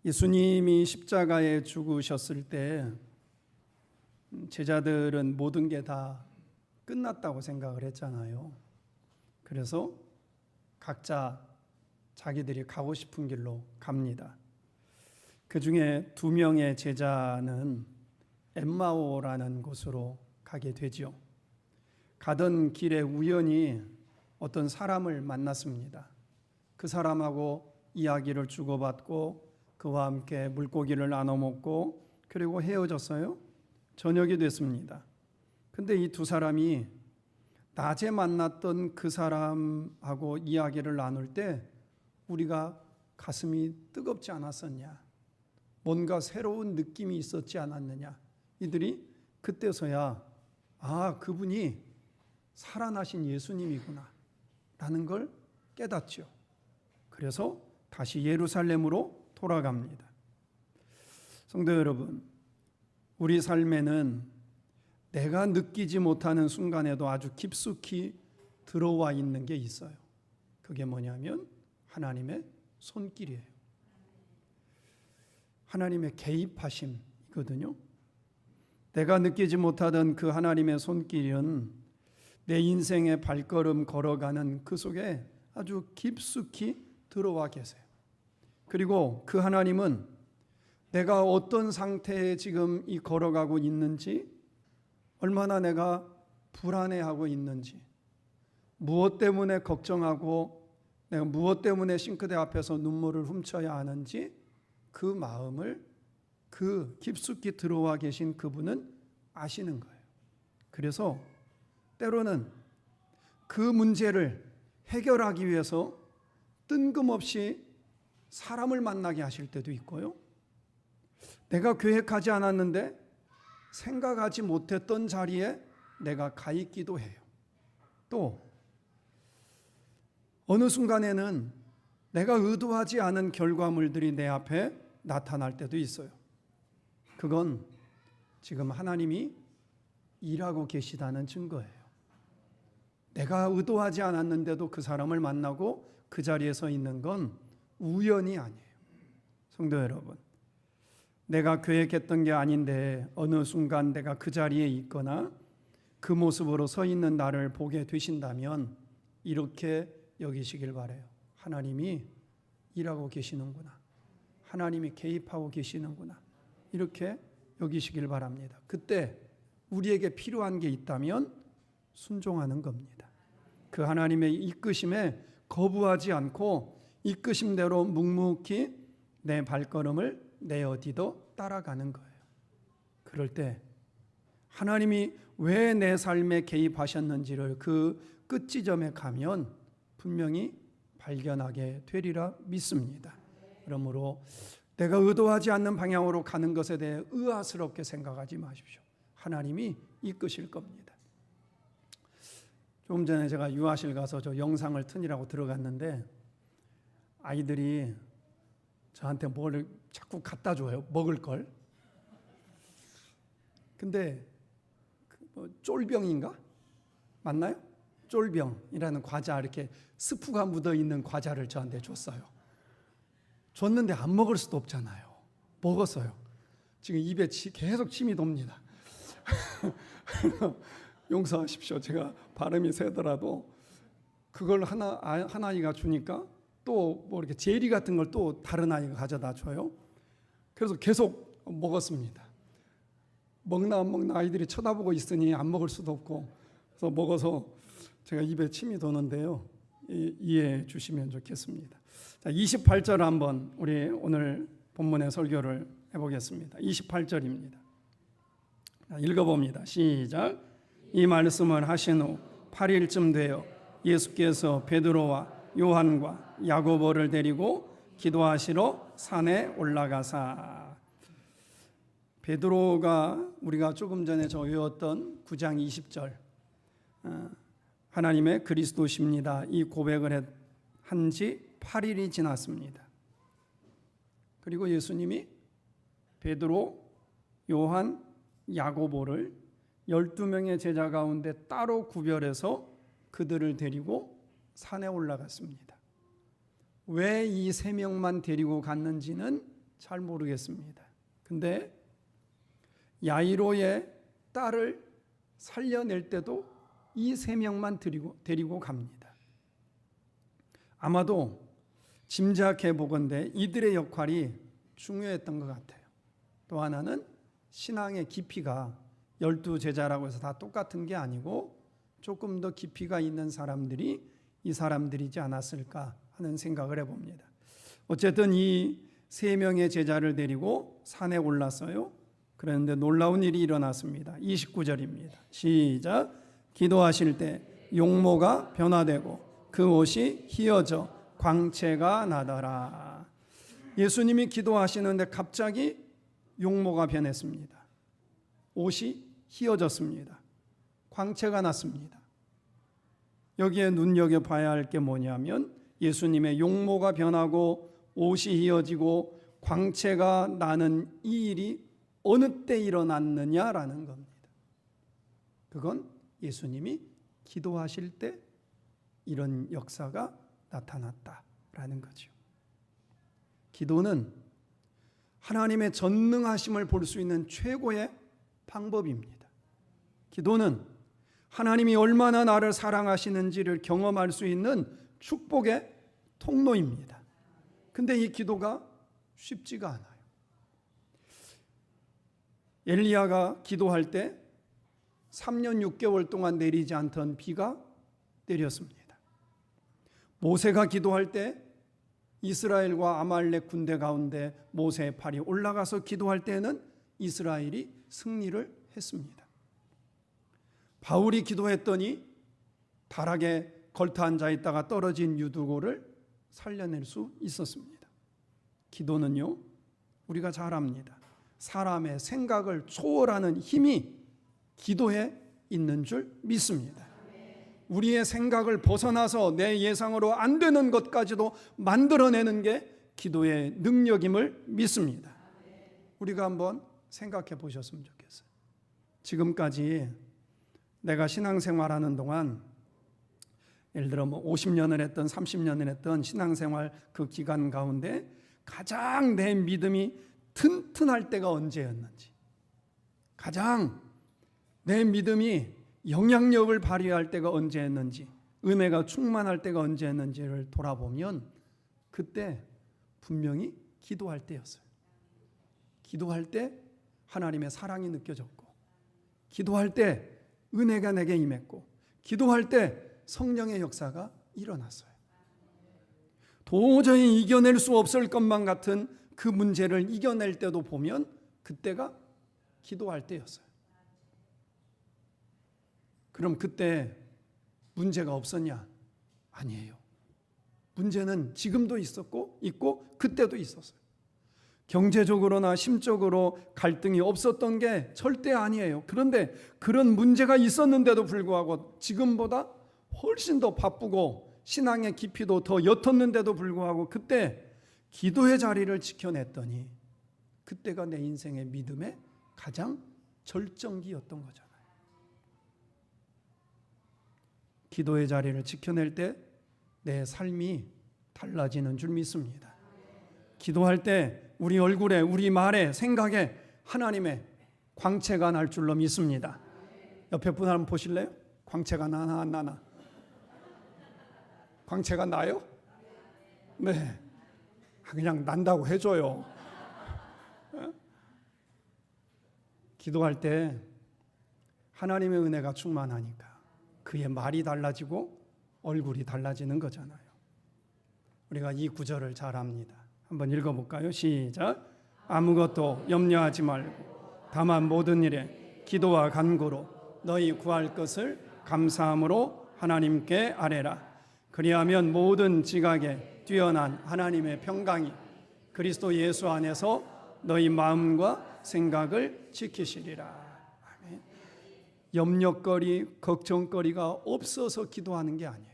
예수님이 십자가에 죽으셨을 때 제자들은 모든 게 다 끝났다고 생각을 했잖아요. 그래서 각자 자기들이 가고 싶은 길로 갑니다. 그 중에 2명의 제자는 엠마오라는 곳으로 가게 되죠. 가던 길에 우연히 어떤 사람을 만났습니다. 그 사람하고 이야기를 주고받고 그와 함께 물고기를 나눠 먹고 그리고 헤어졌어요. 저녁이 됐습니다. 근데 이 2 사람이 낮에 만났던 그 사람하고 이야기를 나눌 때 우리가 가슴이 뜨겁지 않았었냐? 뭔가 새로운 느낌이 있었지 않았느냐? 이들이 그때서야 그분이 살아나신 예수님이구나 라는 걸 깨닫죠. 그래서 다시 예루살렘으로 돌아갑니다. 성도 여러분, 우리 삶에는 내가 느끼지 못하는 순간에도 아주 깊숙이 들어와 있는 게 있어요. 그게 뭐냐면 하나님의 손길이에요. 하나님의 개입하심이거든요. 내가 느끼지 못하던 그 하나님의 손길은 내 인생의 발걸음 걸어가는 그 속에 아주 깊숙이 들어와 계세요. 그리고 그 하나님은 내가 어떤 상태에 지금 걸어가고 있는지, 얼마나 내가 불안해하고 있는지, 무엇 때문에 걱정하고 내가 무엇 때문에 싱크대 앞에서 눈물을 훔쳐야 하는지 그 마음을 그 깊숙이 들어와 계신 그분은 아시는 거예요. 그래서 때로는 그 문제를 해결하기 위해서 뜬금없이 사람을 만나게 하실 때도 있고요. 내가 계획하지 않았는데 생각하지 못했던 자리에 내가 가 있기도 해요. 또 어느 순간에는 내가 의도하지 않은 결과물들이 내 앞에 나타날 때도 있어요. 그건 지금 하나님이 일하고 계시다는 증거예요. 내가 의도하지 않았는데도 그 사람을 만나고 그 자리에 서 있는 건 우연이 아니에요. 성도 여러분, 내가 계획했던 게 아닌데 어느 순간 내가 그 자리에 있거나 그 모습으로 서 있는 나를 보게 되신다면 이렇게 여기시길 바라요. 하나님이 일하고 계시는구나. 하나님이 개입하고 계시는구나. 이렇게 여기시길 바랍니다. 그때 우리에게 필요한 게 있다면 순종하는 겁니다. 그 하나님의 이끄심에 거부하지 않고 이끄심대로 묵묵히 내 발걸음을 내 어디도 따라가는 거예요. 그럴 때 하나님이 왜 내 삶에 개입하셨는지를 그 끝지점에 가면 분명히 발견하게 되리라 믿습니다. 그러므로 내가 의도하지 않는 방향으로 가는 것에 대해 의아스럽게 생각하지 마십시오. 하나님이 이끄실 겁니다. 조금 전에 제가 유아실 가서 저 영상을 트니라고 들어갔는데 아이들이 저한테 뭘 자꾸 갖다 줘요. 먹을 걸. 근데 쫄병인가? 맞나요? 쫄병이라는 과자, 이렇게 스프가 묻어 있는 과자를 저한테 줬어요. 줬는데 안 먹을 수도 없잖아요. 먹었어요. 지금 입에 계속 침이 돕니다. 용서하십시오. 제가 발음이 세더라도 그걸 한 아이가 주니까 또 뭐 이렇게 제리 같은 걸 또 다른 아이가 가져다 줘요. 그래서 계속 먹었습니다. 먹나 안 먹나 아이들이 쳐다보고 있으니 안 먹을 수도 없고, 그래서 먹어서 제가 입에 침이 도는데요. 이해해 주시면 좋겠습니다. 자, 28절 한번 우리 오늘 본문의 설교를 해보겠습니다. 28절입니다. 읽어봅니다. 시작. 이 말씀을 하신 후 8일쯤 되어 예수께서 베드로와 요한과 야고보를 데리고 기도하시러 산에 올라가사. 베드로가 우리가 조금 전에 저 외웠던 9장 20절 하나님의 그리스도십니다. 이 고백을 한 지 8일이 지났습니다. 그리고 예수님이 베드로, 요한, 야고보를 12명의 제자 가운데 따로 구별해서 그들을 데리고 산에 올라갔습니다. 왜 이 3명만 데리고 갔는지는 잘 모르겠습니다. 근데 야이로의 딸을 살려낼 때도 이 세 명만 데리고 갑니다. 아마도 짐작해 보건대 이들의 역할이 중요했던 것 같아요. 또 하나는 신앙의 깊이가 12제자라고 해서 다 똑같은 게 아니고 조금 더 깊이가 있는 사람들이 이 사람들이지 않았을까 하는 생각을 해봅니다. 어쨌든 이 세 명의 제자를 데리고 산에 올랐어요. 그런데 놀라운 일이 일어났습니다. 29절입니다. 시작. 기도하실 때 용모가 변화되고 그 옷이 휘어져 광채가 나더라. 예수님이 기도하시는데 갑자기 용모가 변했습니다. 옷이 휘어졌습니다. 광채가 났습니다. 여기에 눈여겨봐야 할 게 뭐냐면 예수님의 용모가 변하고 옷이 휘어지고 광채가 나는 이 일이 어느 때 일어났느냐라는 겁니다. 그건 예수님이 기도하실 때 이런 역사가 나타났다라는 거죠. 기도는 하나님의 전능하심을 볼 수 있는 최고의 방법입니다. 기도는 하나님이 얼마나 나를 사랑하시는지를 경험할 수 있는 축복의 통로입니다. 근데 이 기도가 쉽지가 않아요. 엘리야가 기도할 때 3년 6개월 동안 내리지 않던 비가 내렸습니다. 모세가 기도할 때 이스라엘과 아말렉 군대 가운데 모세의 팔이 올라가서 기도할 때는 이스라엘이 승리를 했습니다. 바울이 기도했더니 다락에 걸터 앉아 있다가 떨어진 유두고를 살려낼 수 있었습니다. 기도는요, 우리가 잘 압니다. 사람의 생각을 초월하는 힘이 기도에 있는 줄 믿습니다. 우리의 생각을 벗어나서 내 예상으로 안 되는 것까지도 만들어내는 게 기도의 능력임을 믿습니다. 우리가 한번 생각해 보셨으면 좋겠어요. 지금까지 내가 신앙생활하는 동안 예를 들어 50년을 했던 30년을 했던 신앙생활 그 기간 가운데 가장 내 믿음이 튼튼할 때가 언제였는지, 가장 내 믿음이 영향력을 발휘할 때가 언제였는지, 은혜가 충만할 때가 언제였는지를 돌아보면 그때 분명히 기도할 때였어요. 기도할 때 하나님의 사랑이 느껴졌고, 기도할 때 은혜가 내게 임했고, 기도할 때 성령의 역사가 일어났어요. 도저히 이겨낼 수 없을 것만 같은 그 문제를 이겨낼 때도 보면 그때가 기도할 때였어요. 그럼 그때 문제가 없었냐? 아니에요. 문제는 지금도 있고 그때도 있었어요. 경제적으로나 심적으로 갈등이 없었던 게 절대 아니에요. 그런데 그런 문제가 있었는데도 불구하고 지금보다 훨씬 더 바쁘고 신앙의 깊이도 더 옅었는데도 불구하고 그때 기도의 자리를 지켜냈더니 그때가 내 인생의 믿음의 가장 절정기였던 거잖아요. 기도의 자리를 지켜낼 때 내 삶이 달라지는 줄 믿습니다. 기도할 때 우리 얼굴에, 우리 말에, 생각에 하나님의 광채가 날 줄로 믿습니다. 옆에 분 한번 보실래요? 광채가 나나 안 나나? 광채가 나요? 네. 그냥 난다고 해줘요. 기도할 때 하나님의 은혜가 충만하니까 그의 말이 달라지고 얼굴이 달라지는 거잖아요. 우리가 이 구절을 잘 압니다. 한번 읽어볼까요? 시작. 아무것도 염려하지 말고 다만 모든 일에 기도와 간구로 너희 구할 것을 감사함으로 하나님께 아뢰라. 그리하면 모든 지각에 뛰어난 하나님의 평강이 그리스도 예수 안에서 너희 마음과 생각을 지키시리라. 아멘. 염려거리, 걱정거리가 없어서 기도하는 게 아니에요.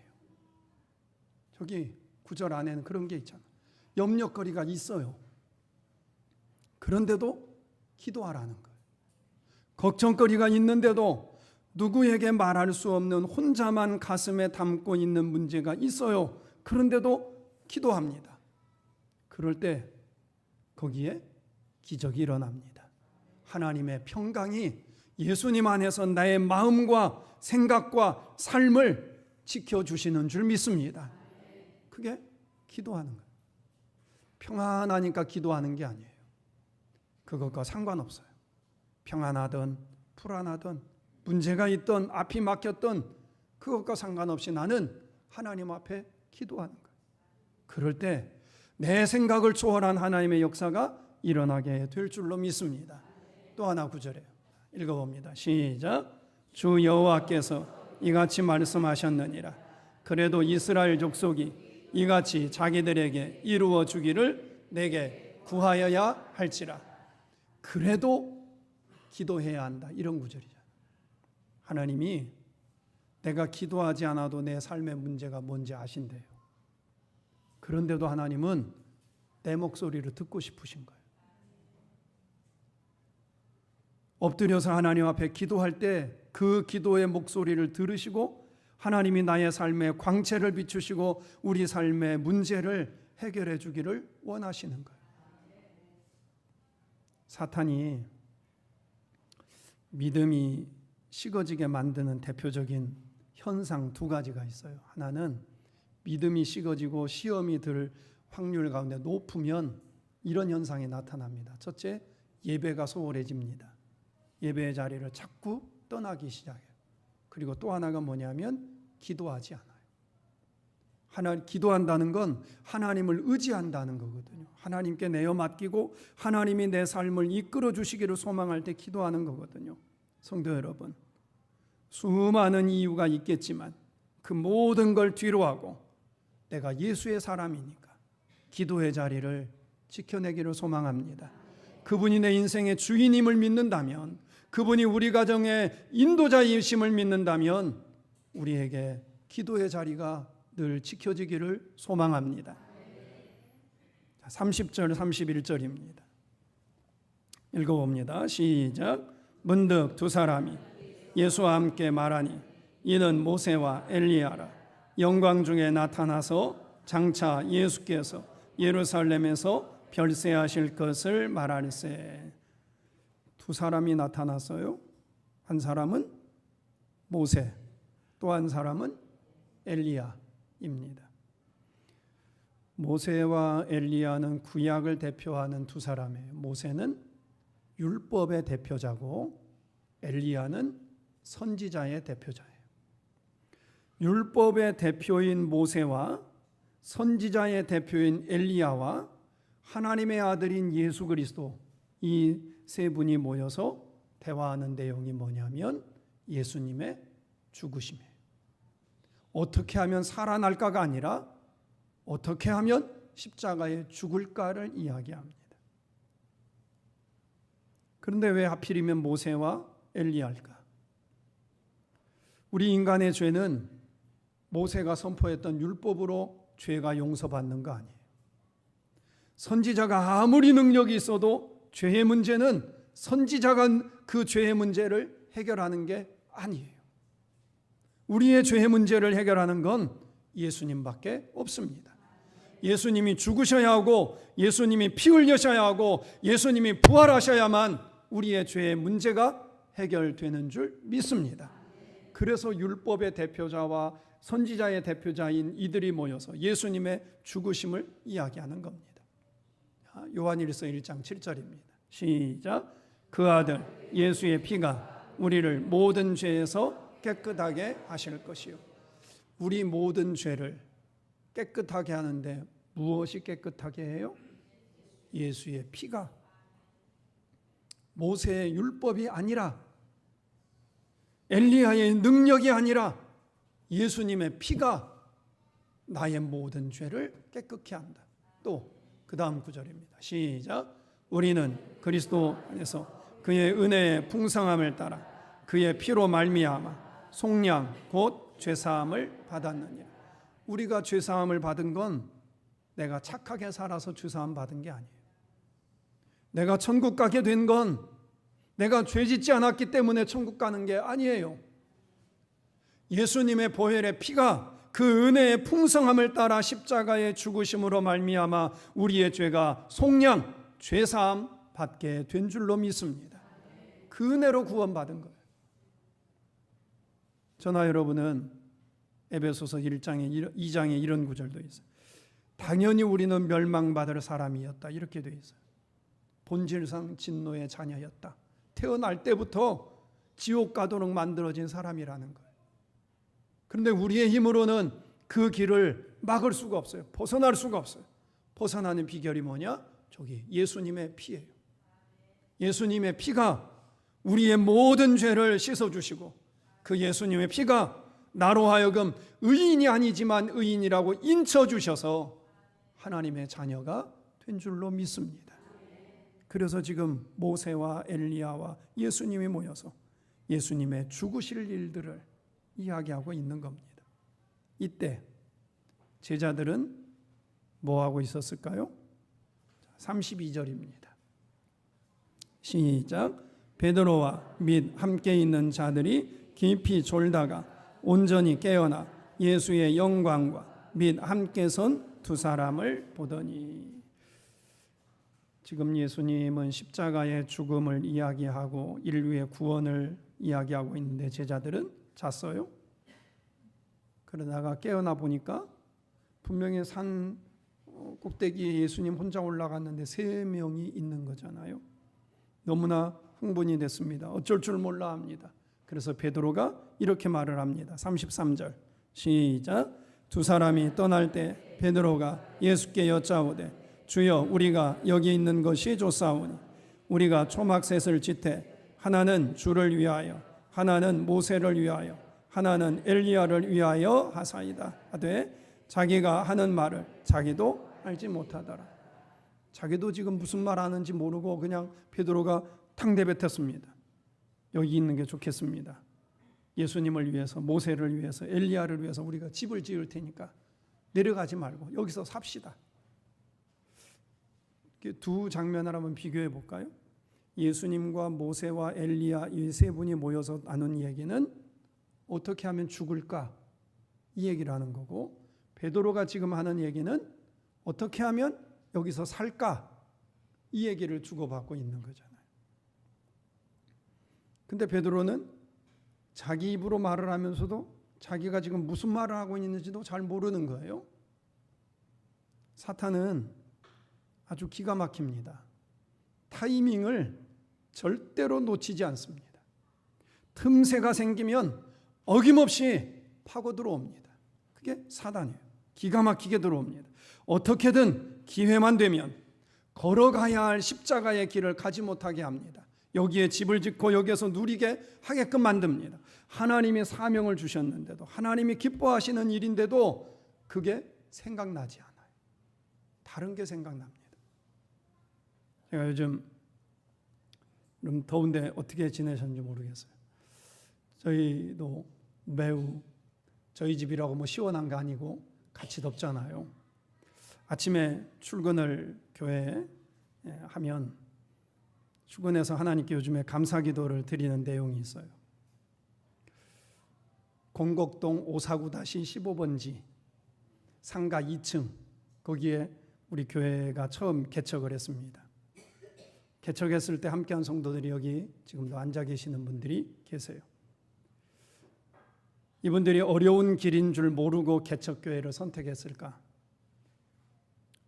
저기 9절 안에는 그런 게 있잖아요. 염려거리가 있어요. 그런데도 기도하라는 거예요. 걱정거리가 있는데도 누구에게 말할 수 없는 혼자만 가슴에 담고 있는 문제가 있어요. 그런데도 기도합니다. 그럴 때 거기에 기적이 일어납니다. 하나님의 평강이 예수님 안에서 나의 마음과 생각과 삶을 지켜주시는 줄 믿습니다. 그게 기도하는 거예요. 평안하니까 기도하는 게 아니에요. 그것과 상관없어요. 평안하든 불안하든 문제가 있든 앞이 막혔든 그것과 상관없이 나는 하나님 앞에 기도하는 거예요. 그럴 때 내 생각을 초월한 하나님의 역사가 일어나게 될 줄로 믿습니다. 또 하나 구절이에요. 읽어봅니다. 시작. 주 여호와께서 이같이 말씀하셨느니라. 그래도 이스라엘 족속이 이같이 자기들에게 이루어 주기를 내게 구하여야 할지라. 그래도 기도해야 한다. 이런 구절이죠. 하나님이 내가 기도하지 않아도 내 삶의 문제가 뭔지 아신대요. 그런데도 하나님은 내 목소리를 듣고 싶으신 거예요. 엎드려서 하나님 앞에 기도할 때 그 기도의 목소리를 들으시고 하나님이 나의 삶에 광채를 비추시고 우리 삶의 문제를 해결해 주기를 원하시는 거예요. 사탄이 믿음이 식어지게 만드는 대표적인 현상 두 가지가 있어요. 하나는 믿음이 식어지고 시험이 들 확률 가운데 높으면 이런 현상이 나타납니다. 첫째, 예배가 소홀해집니다. 예배의 자리를 자꾸 떠나기 시작해요. 그리고 또 하나가 뭐냐면 기도하지 않아요. 기도한다는 건 하나님을 의지한다는 거거든요. 하나님께 내어 맡기고 하나님이 내 삶을 이끌어 주시기를 소망할 때 기도하는 거거든요. 성도 여러분, 수많은 이유가 있겠지만 그 모든 걸 뒤로하고 내가 예수의 사람이니까 기도의 자리를 지켜내기를 소망합니다. 그분이 내 인생의 주인임을 믿는다면, 그분이 우리 가정의 인도자이심을 믿는다면 우리에게 기도의 자리가 늘 지켜지기를 소망합니다. 30절 31절입니다. 읽어봅니다. 시작. 문득 두 사람이 예수와 함께 말하니 이는 모세와 엘리야라. 영광 중에 나타나서 장차 예수께서 예루살렘에서 별세하실 것을 말하리세. 두 사람이 나타났어요. 한 사람은 모세, 또 한 사람은 엘리야입니다. 모세와 엘리야는 구약을 대표하는 두 사람이에요. 모세는 율법의 대표자고 엘리야는 선지자의 대표자예요. 율법의 대표인 모세와 선지자의 대표인 엘리야와 하나님의 아들인 예수 그리스도, 이 세 분이 모여서 대화하는 내용이 뭐냐면 예수님의 죽으심이에요. 어떻게 하면 살아날까가 아니라 어떻게 하면 십자가에 죽을까를 이야기합니다. 그런데 왜 하필이면 모세와 엘리야일까? 우리 인간의 죄는 모세가 선포했던 율법으로 죄가 용서받는 거 아니에요. 선지자가 아무리 능력이 있어도 죄의 문제는 선지자가 그 죄의 문제를 해결하는 게 아니에요. 우리의 죄의 문제를 해결하는 건 예수님밖에 없습니다. 예수님이 죽으셔야 하고 예수님이 피 흘리셔야 하고 예수님이 부활하셔야만 우리의 죄의 문제가 해결되는 줄 믿습니다. 그래서 율법의 대표자와 선지자의 대표자인 이들이 모여서 예수님의 죽으심을 이야기하는 겁니다. 요한일서 1장 7절입니다. 시작. 그 아들 예수의 피가 우리를 모든 죄에서 깨끗하게 하실 것이요. 우리 모든 죄를 깨끗하게 하는데 무엇이 깨끗하게 해요? 예수의 피가. 모세의 율법이 아니라 엘리야의 능력이 아니라 예수님의 피가 나의 모든 죄를 깨끗게 한다. 또 그 다음 구절입니다. 시작. 우리는 그리스도 안에서 그의 은혜의 풍성함을 따라 그의 피로 말미암아 속량 곧 죄사함을 받았느니라. 우리가 죄사함을 받은 건 내가 착하게 살아서 죄사함 받은 게 아니에요. 내가 천국 가게 된 건 내가 죄 짓지 않았기 때문에 천국 가는 게 아니에요. 예수님의 보혈의 피가 그 은혜의 풍성함을 따라 십자가의 죽으심으로 말미암아 우리의 죄가 속량, 죄사함 받게 된 줄로 믿습니다. 그 은혜로 구원받은 거예요. 저나 여러분은 에베소서 2장에 이런 구절도 있어요. 당연히 우리는 멸망받을 사람이었다. 이렇게 돼 있어요. 본질상 진노의 자녀였다. 태어날 때부터 지옥 가도록 만들어진 사람이라는 거예요. 그런데 우리의 힘으로는 그 길을 막을 수가 없어요. 벗어날 수가 없어요. 벗어나는 비결이 뭐냐? 저기 예수님의 피예요. 예수님의 피가 우리의 모든 죄를 씻어주시고 그 예수님의 피가 나로 하여금 의인이 아니지만 의인이라고 인쳐주셔서 하나님의 자녀가 된 줄로 믿습니다. 그래서 지금 모세와 엘리야와 예수님이 모여서 예수님의 죽으실 일들을 이야기하고 있는 겁니다. 이때 제자들은 뭐 하고 있었을까요? 32절입니다. 시작. 베드로와 및 함께 있는 자들이 깊이 졸다가 온전히 깨어나 예수의 영광과 및 함께 선 두 사람을 보더니, 지금 예수님은 십자가의 죽음을 이야기하고 인류의 구원을 이야기하고 있는데 제자들은 잤어요. 그러다가 깨어나 보니까 분명히 산 꼭대기에 예수님 혼자 올라갔는데 3명이 있는 거잖아요. 너무나 흥분이 됐습니다. 어쩔 줄 몰라 합니다. 그래서 베드로가 이렇게 말을 합니다. 33절 시작. 두 사람이 떠날 때 베드로가 예수께 여짜오되 주여 우리가 여기 있는 것이 좋사오니 우리가 초막셋을 짓되 하나는 주를 위하여 하나는 모세를 위하여 하나는 엘리야를 위하여 하사이다 하되 자기가 하는 말을 자기도 알지 못하더라. 자기도 지금 무슨 말 하는지 모르고 그냥 베드로가 탕대뱉었습니다. 여기 있는 게 좋겠습니다. 예수님을 위해서, 모세를 위해서, 엘리야를 위해서 우리가 집을 지을 테니까 내려가지 말고 여기서 삽시다. 두 장면을 한번 비교해 볼까요? 예수님과 모세와 엘리야 이 세 분이 모여서 나눈 얘기는 어떻게 하면 죽을까? 이 얘기를 하는 거고, 베드로가 지금 하는 얘기는 어떻게 하면 여기서 살까? 이 얘기를 주고받고 있는 거잖아요. 근데 베드로는 자기 입으로 말을 하면서도 자기가 지금 무슨 말을 하고 있는지도 잘 모르는 거예요. 사탄은 아주 기가 막힙니다. 타이밍을 절대로 놓치지 않습니다. 틈새가 생기면 어김없이 파고 들어옵니다. 그게 사단이에요. 기가 막히게 들어옵니다. 어떻게든 기회만 되면 걸어가야 할 십자가의 길을 가지 못하게 합니다. 여기에 집을 짓고 여기에서 누리게 하게끔 만듭니다. 하나님이 사명을 주셨는데도, 하나님이 기뻐하시는 일인데도 그게 생각나지 않아요. 다른 게 생각납니다. 제가 요즘 좀 더운데 어떻게 지내셨는지 모르겠어요. 저희도 매우 저희 집이라고 뭐 시원한 거 아니고 같이 덥잖아요. 아침에 출근을 교회에 하면 출근해서 하나님께 요즘에 감사기도를 드리는 내용이 있어요. 공곡동 549-15번지 상가 2층 거기에 우리 교회가 처음 개척을 했습니다. 개척했을 때 함께한 성도들이 여기 지금도 앉아 계시는 분들이 계세요. 이분들이 어려운 길인 줄 모르고 개척교회를 선택했을까?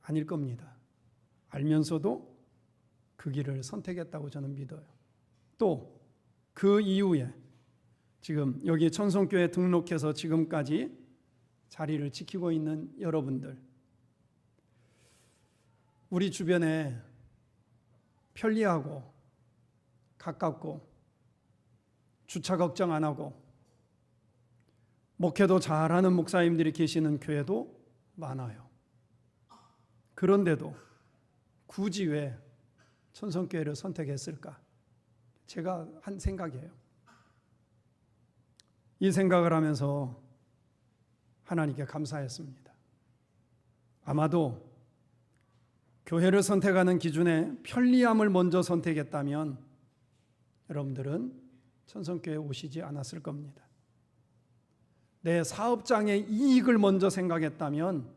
아닐 겁니다. 알면서도 그 길을 선택했다고 저는 믿어요. 또 그 이후에 지금 여기 천성교회 등록해서 지금까지 자리를 지키고 있는 여러분들, 우리 주변에 편리하고 가깝고 주차 걱정 안 하고 목회도 잘하는 목사님들이 계시는 교회도 많아요. 그런데도 굳이 왜 천성교회를 선택했을까? 제가 한 생각이에요. 이 생각을 하면서 하나님께 감사했습니다. 아마도 교회를 선택하는 기준에 편리함을 먼저 선택했다면 여러분들은 천성교회에 오시지 않았을 겁니다. 내 사업장의 이익을 먼저 생각했다면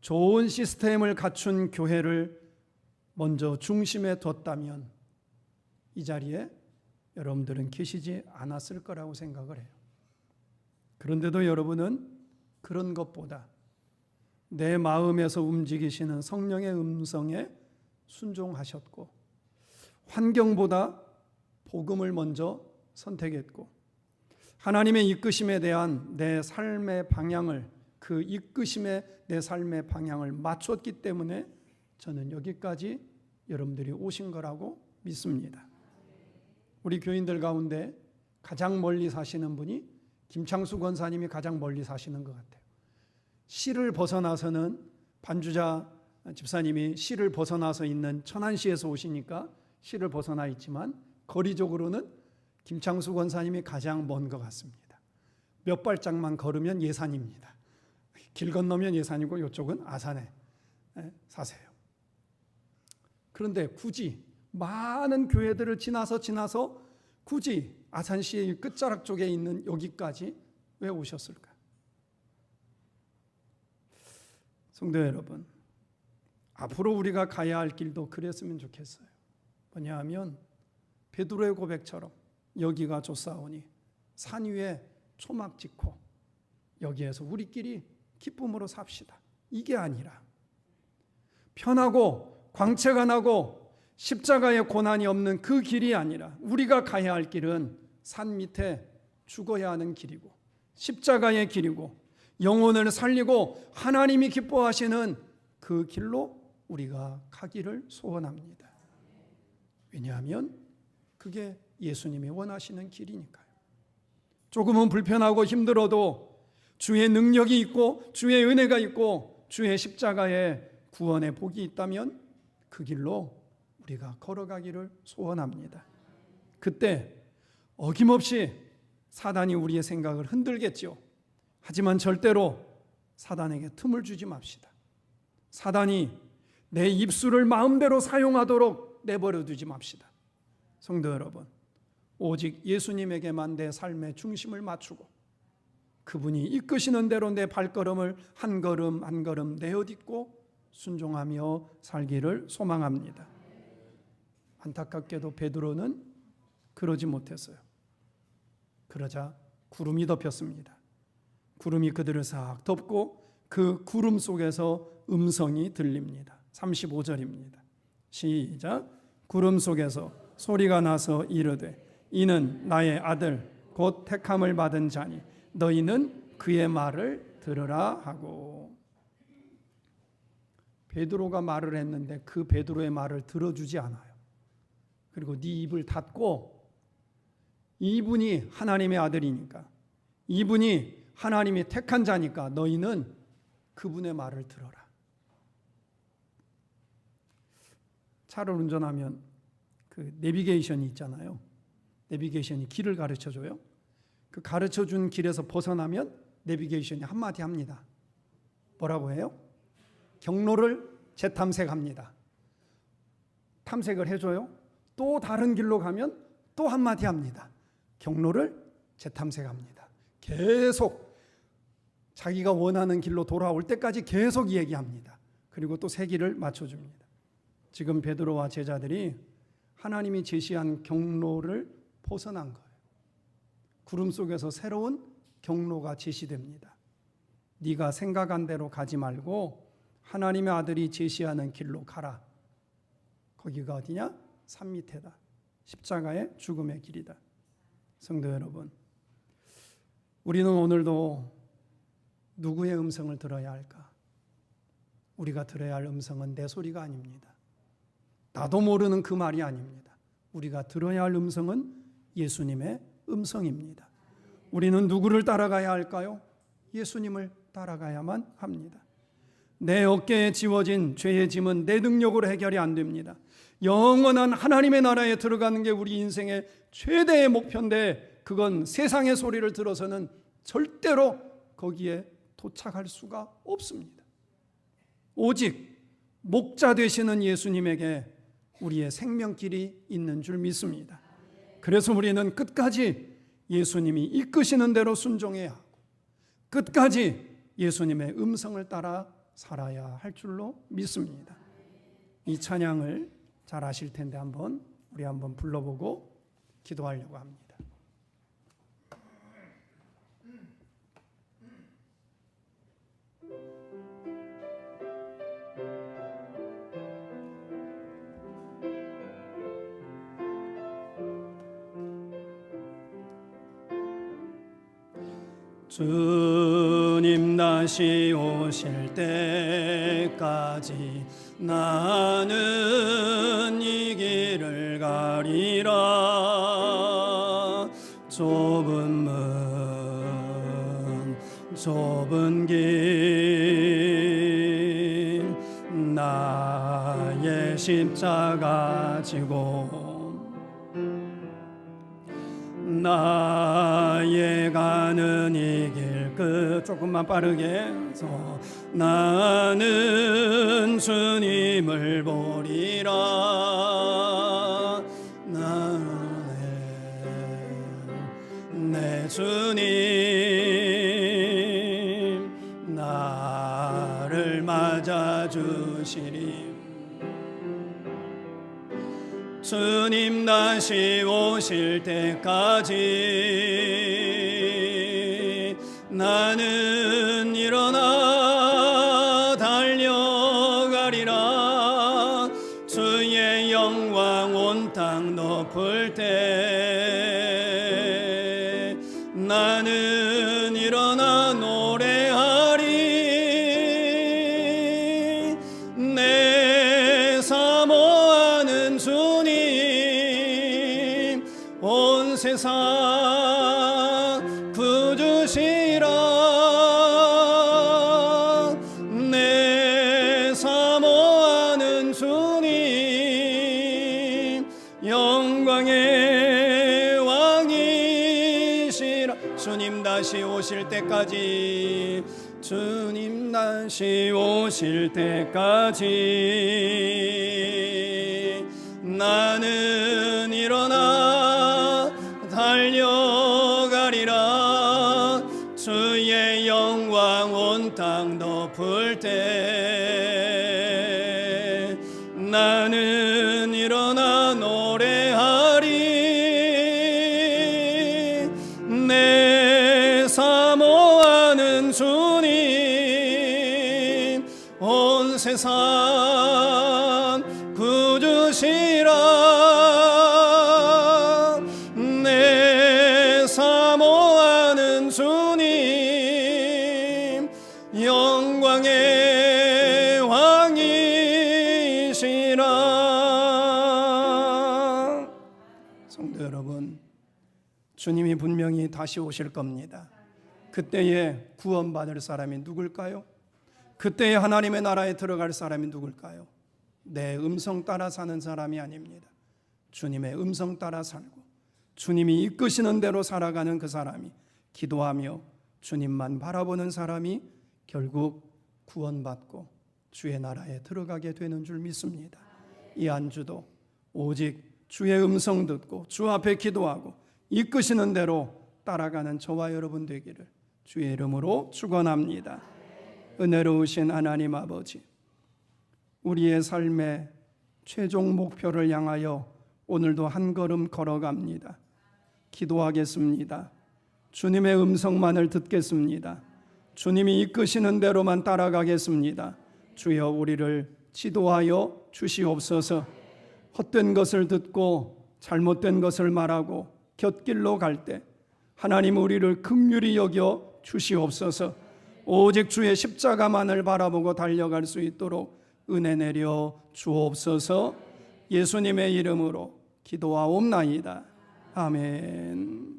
좋은 시스템을 갖춘 교회를 먼저 중심에 뒀다면 이 자리에 여러분들은 계시지 않았을 거라고 생각을 해요. 그런데도 여러분은 그런 것보다 내 마음에서 움직이시는 성령의 음성에 순종하셨고, 환경보다 복음을 먼저 선택했고, 하나님의 이끄심에 대한 내 삶의 방향을, 그 이끄심에 내 삶의 방향을 맞췄기 때문에 저는 여기까지 여러분들이 오신 거라고 믿습니다. 우리 교인들 가운데 가장 멀리 사시는 분이 김창수 권사님이 가장 멀리 사시는 것 같아요. 시를 벗어나서는 반주자 집사님이 시를 벗어나서 있는 천안시에서 오시니까 시를 벗어나 있지만 거리적으로는 김창수 권사님이 가장 먼 것 같습니다. 몇 발짝만 걸으면 예산입니다. 길 건너면 예산이고 이쪽은 아산에 사세요. 그런데 굳이 많은 교회들을 지나서 굳이 아산시의 끝자락 쪽에 있는 여기까지 왜 오셨을까? 성도 여러분, 앞으로 우리가 가야 할 길도 그랬으면 좋겠어요. 뭐냐 하면 베드로의 고백처럼 여기가 좋사오니 산 위에 초막 짓고 여기에서 우리끼리 기쁨으로 삽시다. 이게 아니라 편하고 광채가 나고 십자가의 고난이 없는 그 길이 아니라 우리가 가야 할 길은 산 밑에 죽어야 하는 길이고 십자가의 길이고 영혼을 살리고 하나님이 기뻐하시는 그 길로 우리가 가기를 소원합니다. 왜냐하면 그게 예수님이 원하시는 길이니까요. 조금은 불편하고 힘들어도 주의 능력이 있고 주의 은혜가 있고 주의 십자가의 구원의 복이 있다면 그 길로 우리가 걸어가기를 소원합니다. 그때 어김없이 사단이 우리의 생각을 흔들겠죠. 하지만 절대로 사단에게 틈을 주지 맙시다. 사단이 내 입술을 마음대로 사용하도록 내버려 두지 맙시다. 성도 여러분, 오직 예수님에게만 내 삶의 중심을 맞추고 그분이 이끄시는 대로 내 발걸음을 한 걸음 한 걸음 내어딛고 순종하며 살기를 소망합니다. 안타깝게도 베드로는 그러지 못했어요. 그러자 구름이 덮였습니다. 구름이 그들을 싹 덮고 그 구름 속에서 음성이 들립니다. 35절입니다. 시작. 구름 속에서 소리가 나서 이르되 이는 나의 아들 곧 택함을 받은 자니 너희는 그의 말을 들으라 하고. 베드로가 말을 했는데 그 베드로의 말을 들어주지 않아요. 그리고 네 입을 닫고 이분이 하나님의 아들이니까 이분이 하나님이 택한 자니까 너희는 그분의 말을 들어라. 차를 운전하면 그 내비게이션이 있잖아요. 내비게이션이 길을 가르쳐줘요. 그 가르쳐준 길에서 벗어나면 내비게이션이 한마디 합니다. 뭐라고 해요? 경로를 재탐색합니다. 탐색을 해줘요. 또 다른 길로 가면 또 한마디 합니다. 경로를 재탐색합니다. 계속 자기가 원하는 길로 돌아올 때까지 계속 얘기합니다. 그리고 또 새 길을 맞춰줍니다. 지금 베드로와 제자들이 하나님이 제시한 경로를 벗어난 거예요. 구름 속에서 새로운 경로가 제시됩니다. 네가 생각한 대로 가지 말고 하나님의 아들이 제시하는 길로 가라. 거기가 어디냐? 산 밑에다. 십자가의 죽음의 길이다. 성도 여러분, 우리는 오늘도 누구의 음성을 들어야 할까? 우리가 들어야 할 음성은 내 소리가 아닙니다. 나도 모르는 그 말이 아닙니다. 우리가 들어야 할 음성은 예수님의 음성입니다. 우리는 누구를 따라가야 할까요? 예수님을 따라가야만 합니다. 내 어깨에 지워진 죄의 짐은 내 능력으로 해결이 안 됩니다. 영원한 하나님의 나라에 들어가는 게 우리 인생의 최대의 목표인데 그건 세상의 소리를 들어서는 절대로 거기에 도착할 수가 없습니다. 오직 목자 되시는 예수님에게 우리의 생명길이 있는 줄 믿습니다. 그래서 우리는 끝까지 예수님이 이끄시는 대로 순종해야 하고 끝까지 예수님의 음성을 따라 살아야 할 줄로 믿습니다. 이 찬양을 잘 아실 텐데 우리 한번 불러보고 기도하려고 합니다. 주님 다시 오실 때까지 나는 이 길을 가리라. 좁은 문 좁은 길 나의 십자가 지고 나의 가는 이 길 끝 조금만 빠르게 해서 나는 주님을 보리라. 내 주님 나를 맞아주시리. 주님 다시 오실 때까지 나는 일어나 달려가리라. 주의 영광 온 땅 덮을 때 나는 일어나 노래하리. 내 사모하는 주님 온 세상 구주시라. 내 사모하는 주님 영광의 왕이시라. 주님 다시 오실 때까지 주님 다시 오실 때까지 나는 일어나 달려가리라. 주의 영광 온 땅 덮을 때 나는 일어나 노래하리. 내 사모하는 주님 온 세상 구주시라. 내 사모하는 주님 영광의 왕이시라. 성도 여러분, 주님이 분명히 다시 오실 겁니다. 그때에 구원받을 사람이 누굴까요? 그때에 하나님의 나라에 들어갈 사람이 누굴까요? 내 음성 따라 사는 사람이 아닙니다. 주님의 음성 따라 살고 주님이 이끄시는 대로 살아가는 그 사람이, 기도하며 주님만 바라보는 사람이 결국 구원받고 주의 나라에 들어가게 되는 줄 믿습니다. 이 한 주도 오직 주의 음성 듣고 주 앞에 기도하고 이끄시는 대로 따라가는 저와 여러분 되기를 주의 이름으로 축원합니다. 은혜로우신 하나님 아버지, 우리의 삶의 최종 목표를 향하여 오늘도 한 걸음 걸어갑니다. 기도하겠습니다. 주님의 음성만을 듣겠습니다. 주님이 이끄시는 대로만 따라가겠습니다. 주여 우리를 지도하여 주시옵소서. 헛된 것을 듣고 잘못된 것을 말하고 곁길로 갈 때 하나님 우리를 긍휼히 여겨 주시옵소서. 오직 주의 십자가만을 바라보고 달려갈 수 있도록 은혜 내려 주옵소서. 예수님의 이름으로 기도하옵나이다. 아멘.